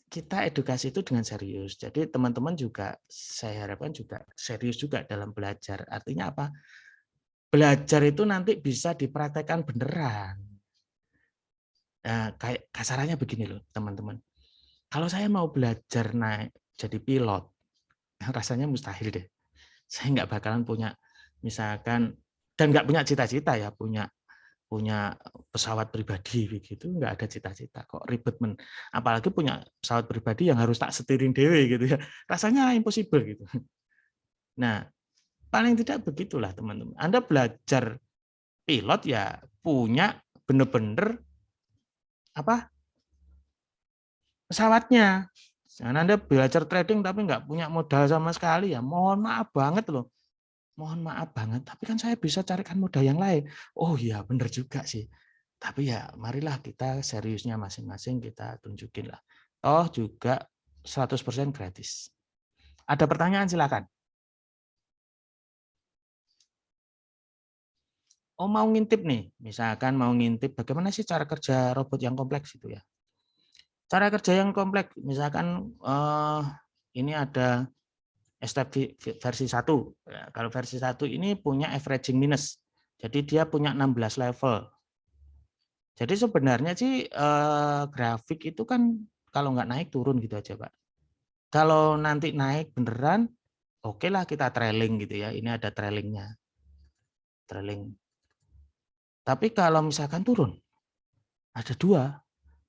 kita edukasi itu dengan serius. Jadi teman-teman juga saya harapkan juga serius juga dalam belajar. Artinya apa? Belajar itu nanti bisa dipraktekkan beneran. Nah, kayak kasarannya begini loh, teman-teman. Kalau saya mau belajar naik jadi pilot, rasanya mustahil deh. Saya nggak bakalan punya, misalkan, dan nggak punya cita-cita ya, punya pesawat pribadi begitu, nggak ada cita-cita, kok ribet apalagi punya pesawat pribadi yang harus tak setiring dewe gitu ya, rasanya impossible gitu. Nah, paling tidak begitulah teman-teman. Anda belajar pilot ya punya bener-bener apa pesawatnya. Jangan Anda belajar trading tapi nggak punya modal sama sekali ya, mohon maaf banget loh. Mohon maaf banget, tapi kan saya bisa carikan modal yang lain. Oh iya, bener juga sih. Tapi ya marilah kita seriusnya masing-masing kita tunjukin lah. Oh juga 100% gratis. Ada pertanyaan silakan. Oh mau ngintip nih, misalkan mau ngintip bagaimana sih cara kerja robot yang kompleks itu ya. Cara kerja yang kompleks, misalkan ini ada step versi 1. Ya, kalau versi 1 ini punya averaging minus. Jadi dia punya 16 level. Jadi sebenarnya sih grafik itu kan kalau nggak naik turun gitu aja Pak. Kalau nanti naik beneran, oke lah kita trailing gitu ya. Ini ada trailingnya, trailing. Tapi kalau misalkan turun, ada 2,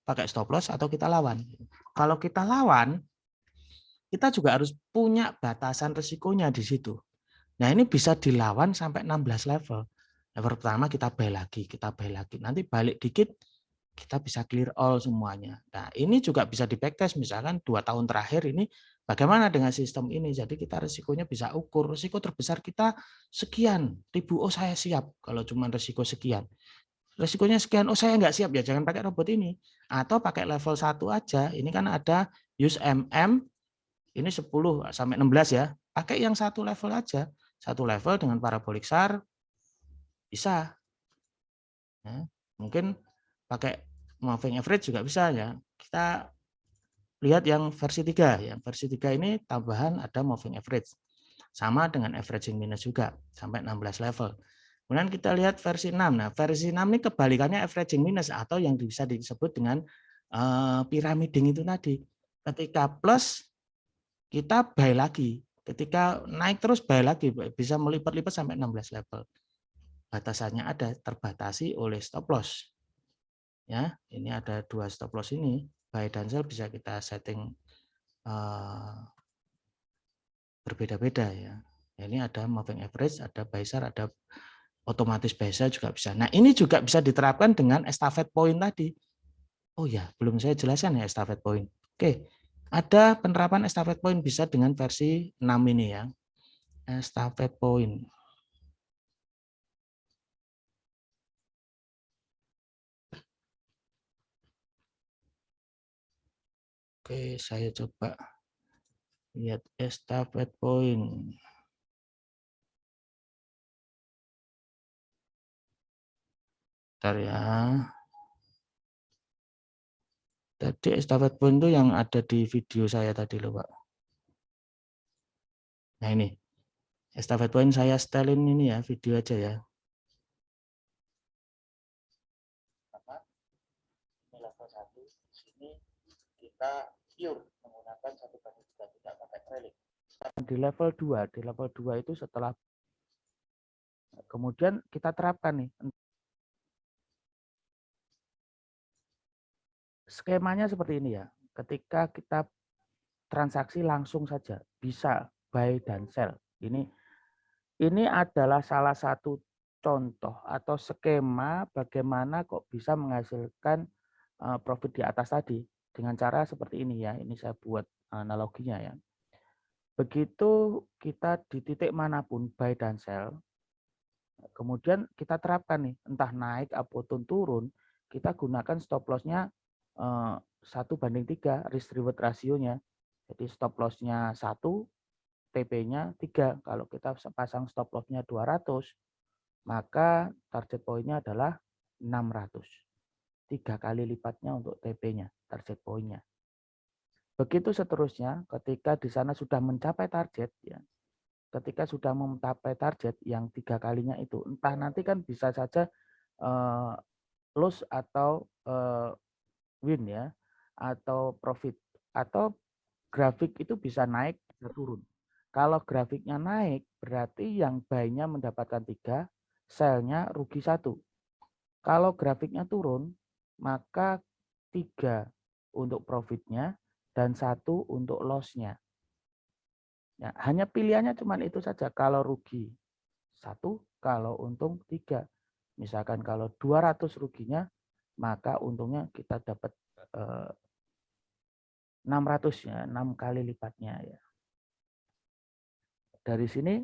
pakai stop loss atau kita lawan. Kalau kita lawan, kita juga harus punya batasan risikonya di situ. Nah ini bisa dilawan sampai 16 level. Level pertama kita buy lagi, nanti balik dikit, kita bisa clear all semuanya. Nah, ini juga bisa di backtest, misalkan 2 tahun terakhir ini bagaimana dengan sistem ini. Jadi kita risikonya bisa ukur, risiko terbesar kita sekian ribu, oh saya siap kalau cuma risiko sekian. Risikonya sekian, oh saya nggak siap ya, jangan pakai robot ini. Atau pakai level 1 aja, ini kan ada use MM, ini 10 sampai 16 ya. Pakai yang 1 level aja, 1 level dengan parabolic SAR, bisa. Ya, mungkin pakai moving average juga bisa ya. Kita lihat yang versi 3. Yang versi 3 ini tambahan ada moving average. Sama dengan averaging minus juga sampai 16 level. Kemudian kita lihat versi 6. Nah, versi 6 ini kebalikannya averaging minus atau yang bisa disebut dengan pyramiding itu tadi. Ketika plus kita buy lagi. Ketika naik terus buy lagi, bisa melipat-lipat sampai 16 level. Batasannya ada, terbatasi oleh stop loss. Ya, ini ada 2 stop loss ini, buy dan sell bisa kita setting berbeda-beda ya. Ini ada moving average, ada buy sell, ada otomatis buy sell juga bisa. Nah, ini juga bisa diterapkan dengan estafet point tadi. Oh ya, belum saya jelaskan ya estafet point. Oke, ada penerapan estafet point bisa dengan versi 6 ini ya. Estafet point. Oke, saya coba lihat estafet point. Bentar ya. Tadi estafet point itu yang ada di video saya tadi loh, Pak. Nah ini, estafet point saya setelin ini ya, video aja ya. Ini level 1, di sini kita pure menggunakan 1/3 tidak pakai trailing. Di level 2 itu setelah kemudian kita terapkan nih. Skemanya seperti ini ya. Ketika kita transaksi langsung saja, bisa buy dan sell. Ini adalah salah satu contoh atau skema bagaimana kok bisa menghasilkan profit di atas tadi dengan cara seperti ini ya. Ini saya buat analoginya ya. Begitu kita di titik manapun buy dan sell, kemudian kita terapkan nih, entah naik ataupun turun, kita gunakan stop loss-nya 1/3 risk reward rasionya. Jadi stop loss-nya 1, TP-nya 3. Kalau kita pasang stop loss-nya 200, maka target point-nya adalah 600. 3 kali lipatnya untuk TP-nya, target point-nya. Begitu seterusnya, ketika di sana sudah mencapai target, ya, ketika sudah mencapai target yang 3 kalinya itu, entah nanti kan bisa saja loss atau win ya, atau profit, atau grafik itu bisa naik, bisa turun. Kalau grafiknya naik, berarti yang buy-nya mendapatkan 3, sell-nya rugi 1. Kalau grafiknya turun, maka 3 untuk profitnya dan 1 untuk loss-nya. Ya, hanya pilihannya cuma itu saja. Kalau rugi 1, kalau untung 3. Misalkan kalau 200 ruginya, maka untungnya kita dapat 600 ya, 6 kali lipatnya ya. Dari sini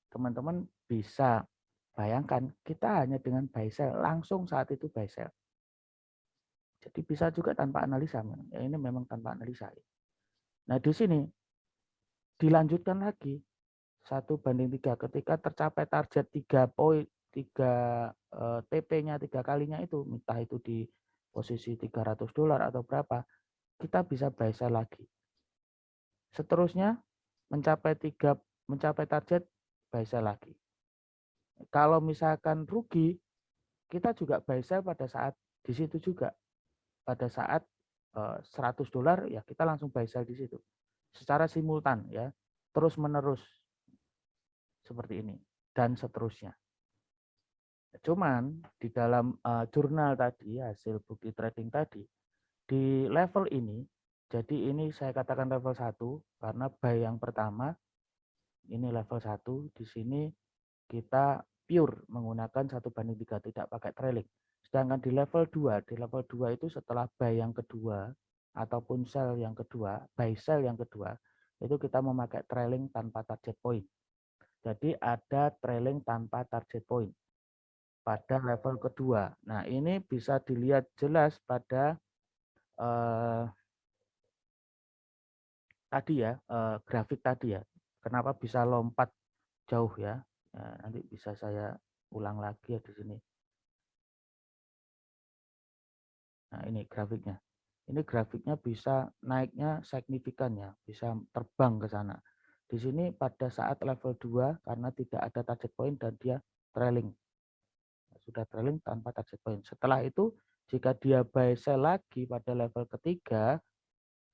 teman-teman bisa bayangkan kita hanya dengan buy sell langsung saat itu buy sell. Jadi bisa juga tanpa analisa. Ya, ini memang tanpa analisa. Nah di sini dilanjutkan lagi 1/3 ketika tercapai target 3 poin 3 TP-nya 3 kalinya itu, entah itu di posisi $300 atau berapa, kita bisa buy sell lagi. Seterusnya mencapai target buy sell lagi. Kalau misalkan rugi, kita juga buy sell pada saat di situ juga. Pada saat $100 ya kita langsung buy sell di situ. Secara simultan ya, terus menerus seperti ini dan seterusnya. Cuman di dalam jurnal tadi, hasil bukti trading tadi, di level ini, jadi ini saya katakan level 1 karena buy yang pertama ini level 1, di sini kita pure menggunakan 1/3 tidak pakai trailing. Sedangkan di level 2 itu setelah buy yang kedua ataupun sell yang kedua, buy sell yang kedua, itu kita memakai trailing tanpa target point. Jadi ada trailing tanpa target point pada level kedua. Nah, ini bisa dilihat jelas pada tadi ya, grafik tadi ya. Kenapa bisa lompat jauh ya? Nah, nanti bisa saya ulang lagi ya di sini. Nah, ini grafiknya. Ini grafiknya bisa naiknya signifikan ya, bisa terbang ke sana. Di sini pada saat level 2 karena tidak ada target point dan dia trailing. Sudah trailing tanpa target point. Setelah itu jika dia buy sell lagi pada level ketiga,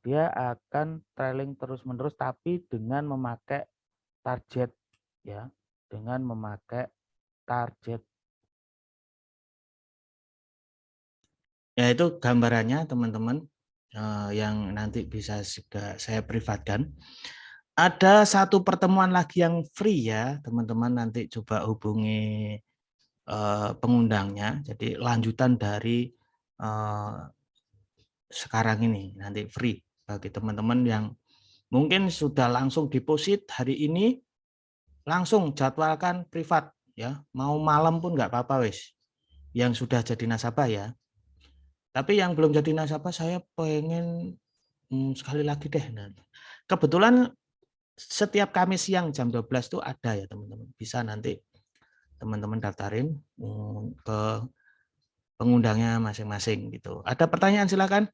dia akan trailing terus-menerus tapi dengan memakai target ya, dengan memakai target. Ya itu gambarannya teman-teman yang nanti bisa saya privatkan. Ada satu pertemuan lagi yang free ya teman-teman, nanti coba hubungi pengundangnya. Jadi lanjutan dari sekarang ini nanti free bagi teman-teman yang mungkin sudah langsung deposit hari ini, langsung jadwalkan privat ya. Mau malam pun nggak apa-apa wis. Yang sudah jadi nasabah ya. Tapi yang belum jadi nasabah saya pengen, sekali lagi deh. Nah, kebetulan setiap Kamis siang jam 12 tuh ada ya teman-teman. Bisa nanti teman-teman daftarin, ke pengundangnya masing-masing gitu. Ada pertanyaan silakan.